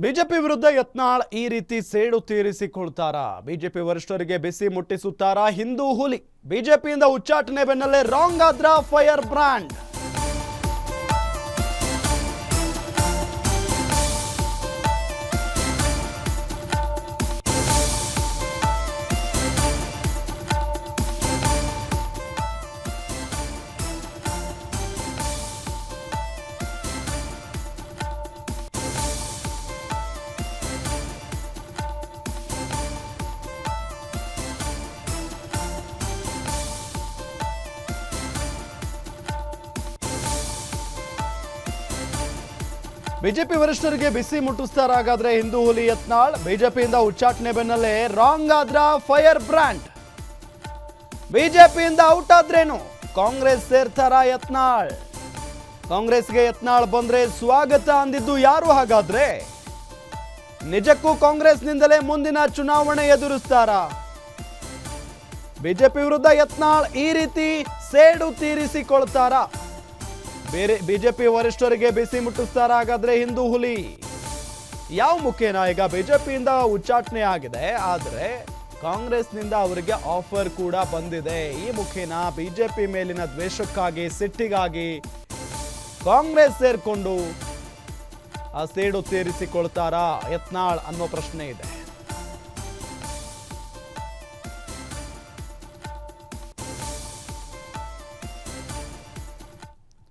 BJP ವಿರುದ್ಧ ಯತ್ನಾಳ್ ಈ ರೀತಿ ಸೇಡು ತೀರಿಸಿಕೊಳ್ತಾರಾ? ಬಿಜೆಪಿ ವರಿಷ್ಠರಿಗೆ ಬಿಸಿ ಮುಟ್ಟಿಸುತ್ತಾರಾ ಹಿಂದೂ ಹುಲಿ? ಬಿಜೆಪಿಯಿಂದ ಉಚ್ಚಾಟನೆ ಬೆನ್ನಲ್ಲೇ ರಾಂಗ್ ಆದ್ರ ಫೈರ್ ಬ್ರ್ಯಾಂಡ್. ಬಿಜೆಪಿ ವರಿಷ್ಠರಿಗೆ ಬಿಸಿ ಮುಟ್ಟಿಸ್ತಾರಾಗಾದ್ರೆ ಹಿಂದೂ ಹುಲಿ ಯತ್ನಾಳ್. ಬಿಜೆಪಿಯಿಂದ ಉಚ್ಚಾಟನೆ ಬೆನ್ನಲ್ಲೇ ರಾಂಗ್ ಆದ್ರ ಫೈರ್ ಬ್ರ್ಯಾಂಡ್. ಬಿಜೆಪಿಯಿಂದ ಔಟ್ ಆದ್ರೇನು ಕಾಂಗ್ರೆಸ್ ಸೇರ್ತಾರಾ ಯತ್ನಾಳ್? ಕಾಂಗ್ರೆಸ್ಗೆ ಯತ್ನಾಳ್ ಬಂದ್ರೆ ಸ್ವಾಗತ ಅಂದಿದ್ದು ಯಾರು ಹಾಗಾದ್ರೆ? ನಿಜಕ್ಕೂ ಕಾಂಗ್ರೆಸ್ನಿಂದಲೇ ಮುಂದಿನ ಚುನಾವಣೆ ಎದುರಿಸ್ತಾರಾ? ಬಿಜೆಪಿ ವಿರುದ್ಧ ಯತ್ನಾಳ್ ಈ ರೀತಿ ಸೇಡು ತೀರಿಸಿಕೊಳ್ತಾರಾ? ಬೇರೆ ಬಿಜೆಪಿ ವರಿಷ್ಠರಿಗೆ ಬಿಸಿ ಮುಟ್ಟಿಸ್ತಾರ ಹಾಗಾದ್ರೆ ಹಿಂದೂ ಹುಲಿ? ಯಾವ ಮುಖೇನ ಈಗ ಬಿಜೆಪಿಯಿಂದ ಉಚ್ಚಾಟನೆ ಆಗಿದೆ, ಆದ್ರೆ ಕಾಂಗ್ರೆಸ್ನಿಂದ ಅವರಿಗೆ ಆಫರ್ ಕೂಡ ಬಂದಿದೆ. ಈ ಮುಖೇನ ಬಿಜೆಪಿ ಮೇಲಿನ ದ್ವೇಷಕ್ಕಾಗಿ, ಸಿಟ್ಟಿಗಾಗಿ ಕಾಂಗ್ರೆಸ್ ಸೇರ್ಕೊಂಡು ಆ ಸೇಡು ತೀರಿಸಿಕೊಳ್ತಾರಾ ಯತ್ನಾಳ್ ಅನ್ನೋ ಪ್ರಶ್ನೆ ಇದೆ.